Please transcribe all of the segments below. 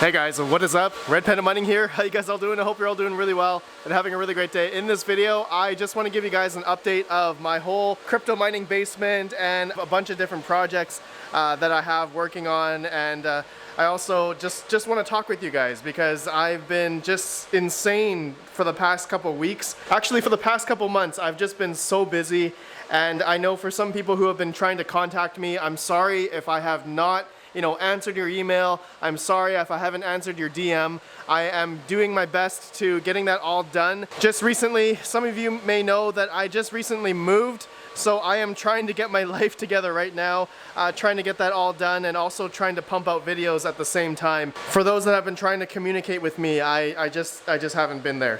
Hey guys, what is up? RedPandaMining here. How you guys all doing? I hope you're all doing really well and having a really great day. In this video, I just want to give you guys an update of my whole crypto mining basement and a bunch of different projects that I have working on, and I also just want to talk with you guys because I've been just insane for the past couple weeks. Actually, for the past couple months, I've just been so busy, and I know for some people who have been trying to contact me, I'm sorry if I have not answered your email. I'm sorry if I haven't answered your DM. I am doing my best to getting that all done. Just recently, some of you may know that I just recently moved, so I am trying to get my life together right now, trying to get that all done and also trying to pump out videos at the same time. For those that have been trying to communicate with me, I just haven't been there.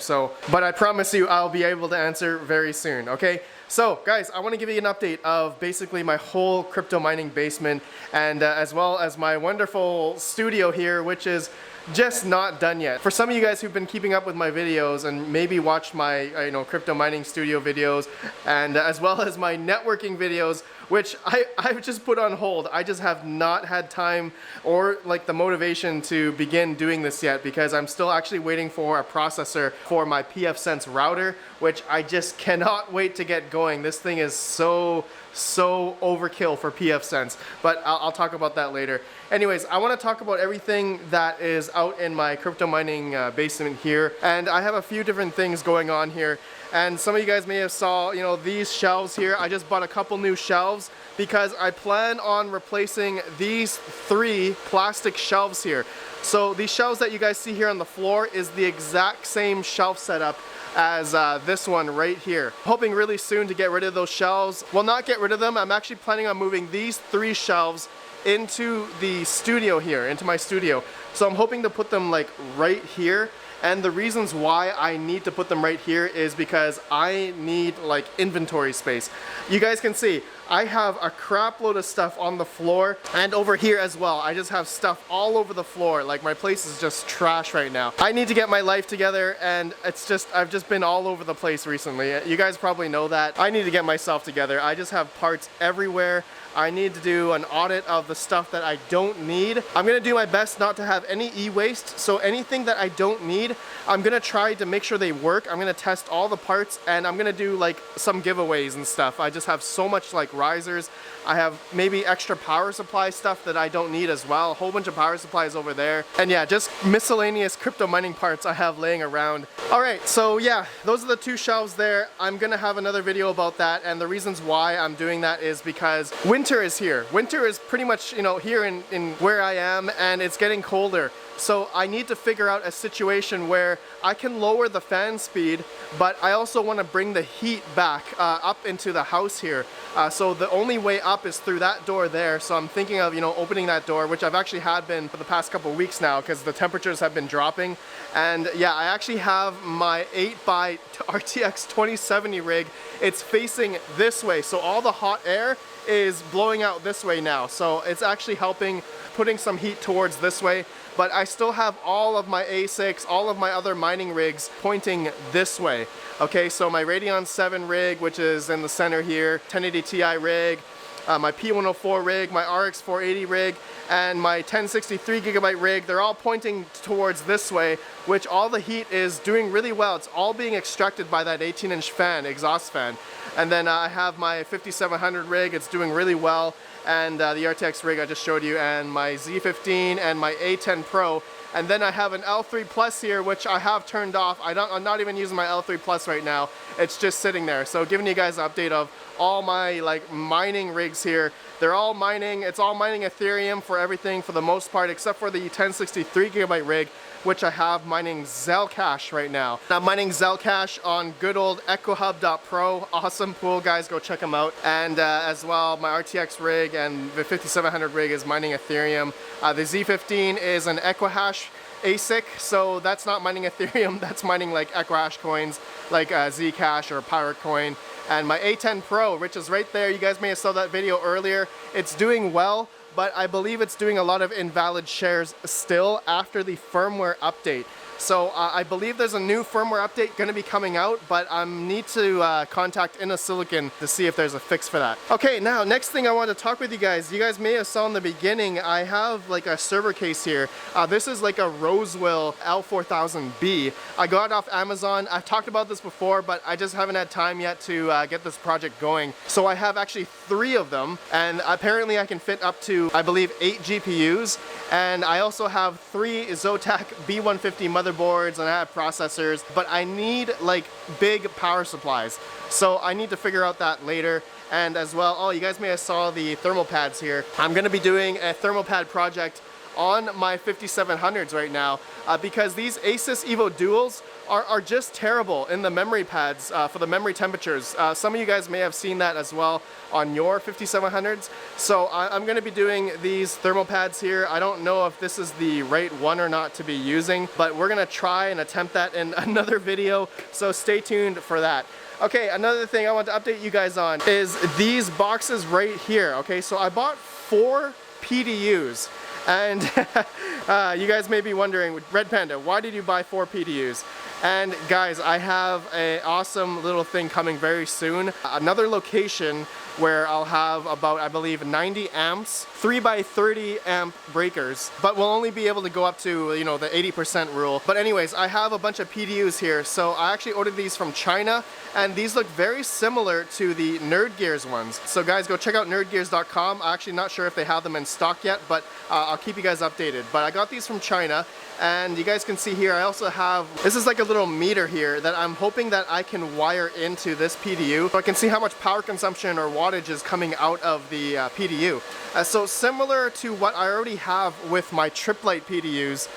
But I promise you I'll be able to answer very soon, okay? So guys, I want to give you an update of basically my whole crypto mining basement, and as well as my wonderful studio here, which is just not done yet. For some of you guys who've been keeping up with my videos and maybe watched my crypto mining studio videos, and as well as my networking videos, which I've just put on hold. I just have not had time or like the motivation to begin doing this yet because I'm still actually waiting for a processor for my pfSense router, which I just cannot wait to get going. This thing is so overkill for pfSense, but I'll talk about that later. Anyways, I want to talk about everything that is out in my crypto mining basement here, and I have a few different things going on here. And some of you guys may have saw, these shelves here. I just bought a couple new shelves because I plan on replacing these 3 plastic shelves here. So these shelves that you guys see here on the floor is the exact same shelf setup as this one right here. Hoping really soon to get rid of those shelves. Well, not get rid of them. I'm actually planning on moving these 3 shelves into the studio here, into my studio. So I'm hoping to put them like right here. And the reasons why I need to put them right here is because I need like inventory space. You guys can see I have a crap load of stuff on the floor and over here as well. I just have stuff all over the floor. Like my place is just trash right now. I need to get my life together, and I've just been all over the place recently. You guys probably know that. I need to get myself together. I just have parts everywhere. I need to do an audit of the stuff that I don't need. I'm gonna do my best not to have any e-waste, so anything that I don't need, I'm gonna try to make sure they work. I'm gonna test all the parts, and I'm gonna do like some giveaways and stuff. I just have so much like risers. I have maybe extra power supply stuff that I don't need as well. A whole bunch of power supplies over there. And yeah, just miscellaneous crypto mining parts I have laying around. All right, so yeah, those are the 2 shelves there. I'm gonna have another video about that, and the reasons why I'm doing that is because winter is here. Winter is pretty much, here in where I am, and it's getting colder. So I need to figure out a situation where I can lower the fan speed, but I also want to bring the heat back up into the house here. So the only way up is through that door there. So I'm thinking of, opening that door, which I've actually had been for the past couple weeks now because the temperatures have been dropping. And yeah, I actually have my 8x RTX 2070 rig. It's facing this way. So all the hot air is blowing out this way now. So it's actually helping putting some heat towards this way. But I still have all of my ASICs, all of my other mining rigs pointing this way. Okay, so my Radeon 7 rig, which is in the center here, 1080 Ti rig, my P104 rig, my RX 480 rig, and my 1063 gigabyte rig, they're all pointing towards this way, which all the heat is doing really well. It's all being extracted by that 18-inch fan, exhaust fan. And then I have my 5700 rig, it's doing really well, and the RTX rig I just showed you, and my Z15 and my A10 Pro. And then I have an L3 Plus here, which I have turned off. I'm not even using my L3 Plus right now. It's just sitting there. So giving you guys an update of all my like mining rigs here. They're all mining, it's all mining Ethereum for everything for the most part, except for the 1063 gigabyte rig, which I have mining Zcash right now. I'm mining Zcash on good old EchoHub.pro. Awesome pool, guys, go check them out. And as well, my RTX rig and the 5700 rig is mining Ethereum. The Z15 is an EchoHash ASIC, so that's not mining Ethereum, that's mining like EchoHash coins like Zcash or Pirate Coin. And my A10 Pro, which is right there, you guys may have saw that video earlier, it's doing well, but I believe it's doing a lot of invalid shares still after the firmware update. So I believe there's a new firmware update going to be coming out, but I need to contact Silicon to see if there's a fix for that. Okay, now next thing I want to talk with you guys. You guys may have saw in the beginning, I have like a server case here. This is like a Rosewell L4000B. I got it off Amazon. I've talked about this before, but I just haven't had time yet to get this project going. So I have actually 3 of them, and apparently I can fit up to, I believe, 8 GPUs. And I also have 3 Zotac B150 motherboards, and I have processors, but I need like big power supplies. So I need to figure out that later. And as well, oh, you guys may have saw the thermal pads here. I'm gonna be doing a thermal pad project on my 5700s right now because these Asus Evo Duals are just terrible in the memory pads for the memory temperatures. Some of you guys may have seen that as well on your 5700s. So I'm going to be doing these thermal pads here. I don't know if this is the right one or not to be using, but we're going to try and attempt that in another video. So stay tuned for that. Okay, another thing I want to update you guys on is these boxes right here. Okay, so I bought 4 PDUs. And you guys may be wondering, Red Panda, why did you buy 4 PDUs? And guys, I have an awesome little thing coming very soon. Another location where I'll have about, I believe, 90 amps, 3x30 amp breakers, but we'll only be able to go up to, you know, the 80% rule. But anyways, I have a bunch of PDUs here. So I actually ordered these from China, and these look very similar to the Nerd Gears ones. So guys, go check out nerdgears.com. I'm actually not sure if they have them in stock yet, but I'll keep you guys updated. But I got these from China, and you guys can see here, I also have, this is like a little meter here that I'm hoping that I can wire into this PDU so I can see how much power consumption or wattage is coming out of the PDU. So similar to what I already have with my Triplite PDUs,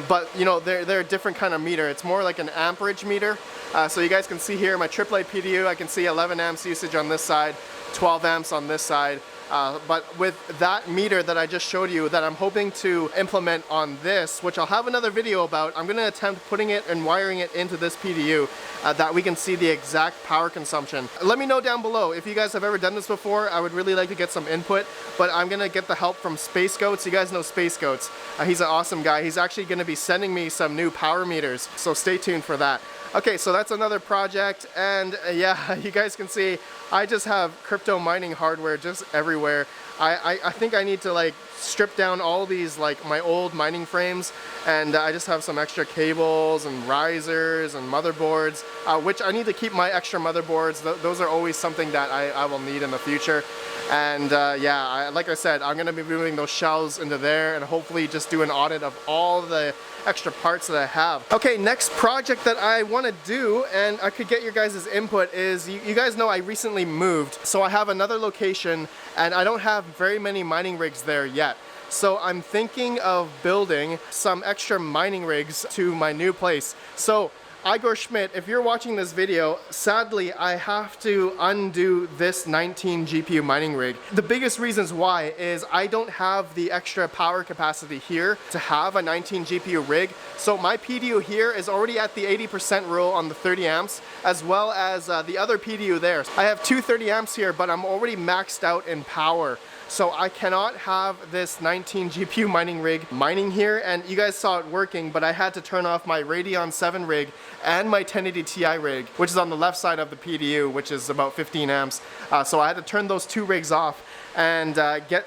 but you know, they're a different kind of meter. It's more like an amperage meter. So you guys can see here my Triplite PDU, I can see 11 amps usage on this side, 12 amps on this side. But with that meter that I just showed you that I'm hoping to implement on this, which I'll have another video about, I'm going to attempt putting it and wiring it into this PDU that we can see the exact power consumption. Let me know down below if you guys have ever done this before. I would really like to get some input, but I'm going to get the help from Space Goats. You guys know Space Goats. He's an awesome guy. He's actually going to be sending me some new power meters, so stay tuned for that. Okay, so that's another project, and yeah, you guys can see I just have crypto mining hardware just everywhere. I think I need to like strip down all these like my old mining frames, and I just have some extra cables and risers and motherboards, which I need to keep my extra motherboards. Those are always something that I will need in the future. And yeah, like I said, I'm going to be moving those shells into there and hopefully just do an audit of all the extra parts that I have. Okay, next project that I want to do, and I could get your guys' input, is you guys know I recently moved, so I have another location and I don't have very many mining rigs there yet. So I'm thinking of building some extra mining rigs to my new place. So Igor Schmidt, if you're watching this video, sadly I have to undo this 19 GPU mining rig. The biggest reasons why is I don't have the extra power capacity here to have a 19 GPU rig. So my PDU here is already at the 80% rule on the 30 amps, as well as the other PDU there. I have 230 amps here, but I'm already maxed out in power. So I cannot have this 19 GPU mining rig mining here, and you guys saw it working, but I had to turn off my Radeon 7 rig and my 1080 Ti rig, which is on the left side of the PDU, which is about 15 amps. So I had to turn those 2 rigs off and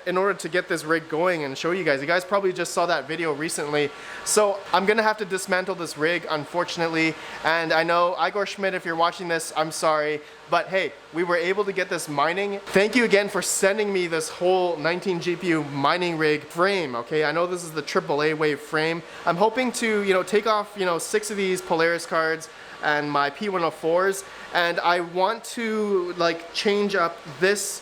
in order to get this rig going and show you guys. You guys probably just saw that video recently. So I'm gonna have to dismantle this rig, unfortunately. And I know, Igor Schmidt, if you're watching this, I'm sorry. But hey, we were able to get this mining. Thank you again for sending me this whole 19 GPU mining rig frame, okay? I know this is the AAA wave frame. I'm hoping to, you know, take off, you know, 6 of these Polaris cards and my P104s, and I want to like change up this.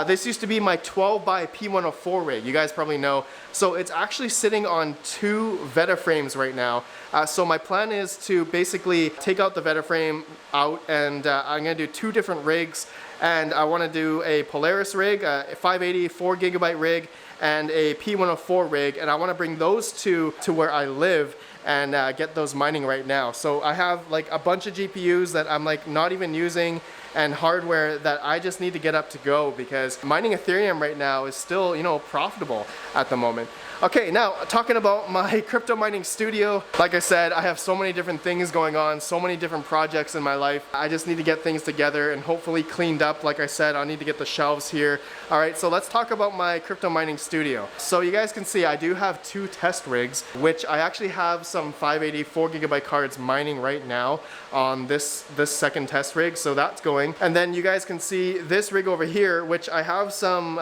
This used to be my 12 by P104 rig, you guys probably know. So it's actually sitting on 2 Veta frames right now. So my plan is to basically take out the Veta frame out, and I'm gonna do 2 different rigs. And I wanna do a Polaris rig, a 580 4GB rig, and a P104 rig, and I wanna bring those 2 to where I live. and get those mining right now. So I have like a bunch of GPUs that I'm like not even using, and hardware that I just need to get up to go, because mining Ethereum right now is still, you know, profitable at the moment. Okay, now talking about my crypto mining studio, like I said, I have so many different things going on, so many different projects in my life. I just need to get things together and hopefully cleaned up. Like I said, I need to get the shelves here. All right, so let's talk about my crypto mining studio. So you guys can see I do have 2 test rigs, which I actually have some 580 4GB cards mining right now on this second test rig, so that's going. And then you guys can see this rig over here, which I have some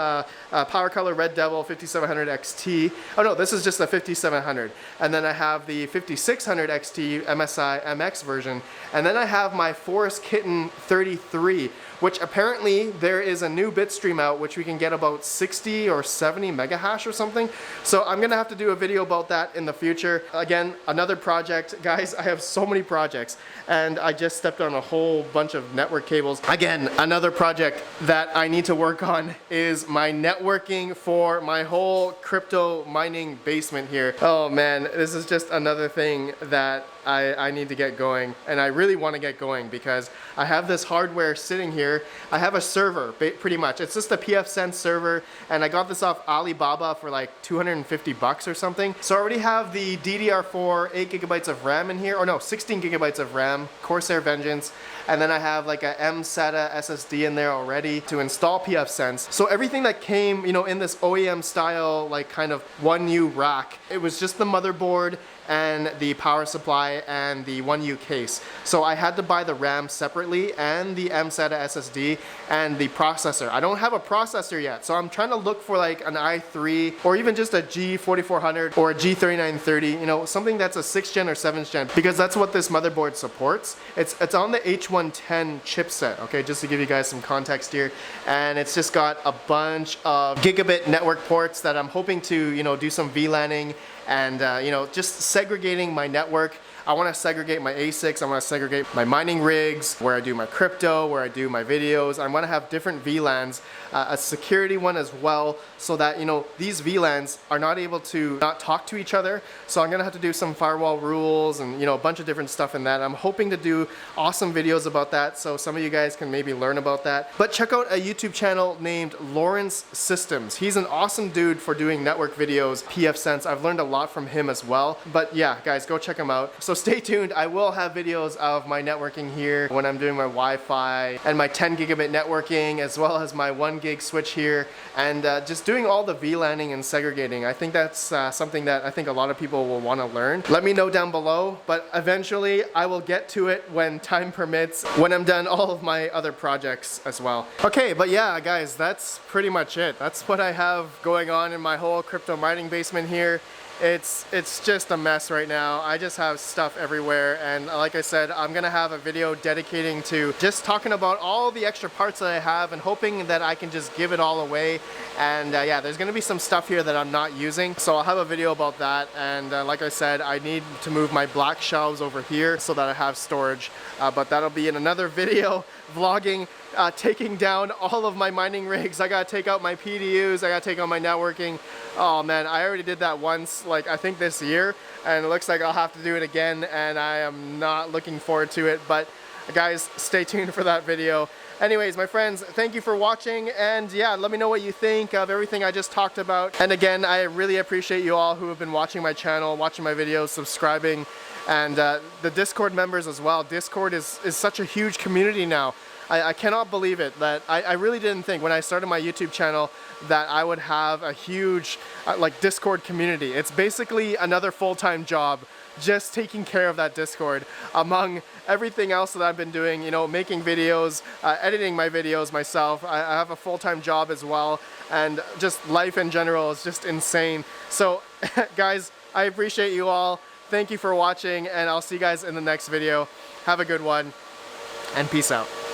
Power Color Red Devil 5700 XT. Oh no, this is just the 5700. And then I have the 5600 XT MSI MX version. And then I have my Forest Kitten 33, which apparently there is a new bitstream out which we can get about 60 or 70 mega hash or something. So I'm gonna have to do a video about that in the future. Again, another project. Guys, I have so many projects, and I just stepped on a whole bunch of network cables. Again, another project that I need to work on is my networking for my whole crypto mining basement here. Oh man, this is just another thing that I need to get going, and I really want to get going because I have this hardware sitting here. I have a server, pretty much. It's just a pfSense server, and I got this off Alibaba for like 250 bucks or something. So I already have the DDR4 8GB of RAM in here, or no, 16GB of RAM, Corsair Vengeance, and then I have like a mSATA SSD in there already to install pfSense. So everything that came, you know, in this OEM style, like kind of 1U rack, it was just the motherboard and the power supply and the 1U case. So I had to buy the RAM separately and the mSATA SSD and the processor. I don't have a processor yet, so I'm trying to look for like an i3 or even just a G4400 or a G3930, you know, something that's a 6th gen or 7th gen, because that's what this motherboard supports. It's on the H110 chipset, okay, just to give you guys some context here. And it's just got a bunch of gigabit network ports that I'm hoping to, you know, do some VLANing and you know, just segregating my network. I want to segregate my ASICs, I want to segregate my mining rigs, where I do my crypto, where I do my videos. I want to have different VLANs, a security one as well, so that, you know, these VLANs are not able to not talk to each other. So I'm going to have to do some firewall rules and, you know, a bunch of different stuff in that. I'm hoping to do awesome videos about that, so some of you guys can maybe learn about that. But check out a YouTube channel named Lawrence Systems. He's an awesome dude for doing network videos, pfSense. I've learned a lot from him as well. But yeah, guys, go check him out. So stay tuned. I will have videos of my networking here when I'm doing my Wi-Fi and my 10 gigabit networking, as well as my 1 gig switch here, and just doing all the VLANing and segregating. I think that's something that I think a lot of people will want to learn. Let me know down below, but eventually I will get to it when time permits, when I'm done all of my other projects as well. Okay, but yeah, guys, that's pretty much it. That's what I have going on in my whole crypto mining basement here. It's just a mess right now. I just have stuff everywhere, and like I said, I'm gonna have a video dedicating to just talking about all the extra parts that I have and hoping that I can just give it all away. And yeah, there's gonna be some stuff here that I'm not using, so I'll have a video about that. And like I said, I need to move my black shelves over here so that I have storage, but that'll be in another video vlogging, taking down all of my mining rigs. I gotta take out my PDUs, I gotta take out my networking. Oh man, I already did that once, like I think this year, and it looks like I'll have to do it again, and I am not looking forward to it. But guys, stay tuned for that video. Anyways, my friends, thank you for watching, and yeah, let me know what you think of everything I just talked about. And again, I really appreciate you all who have been watching my channel, watching my videos, subscribing, and the Discord members as well. Discord is such a huge community now. I cannot believe it, that I really didn't think when I started my YouTube channel that I would have a huge like Discord community. It's basically another full-time job, just taking care of that Discord among everything else that I've been doing, you know, making videos, editing my videos myself. I have a full-time job as well, and just life in general is just insane. So guys, I appreciate you all. Thank you for watching, and I'll see you guys in the next video. Have a good one, and peace out.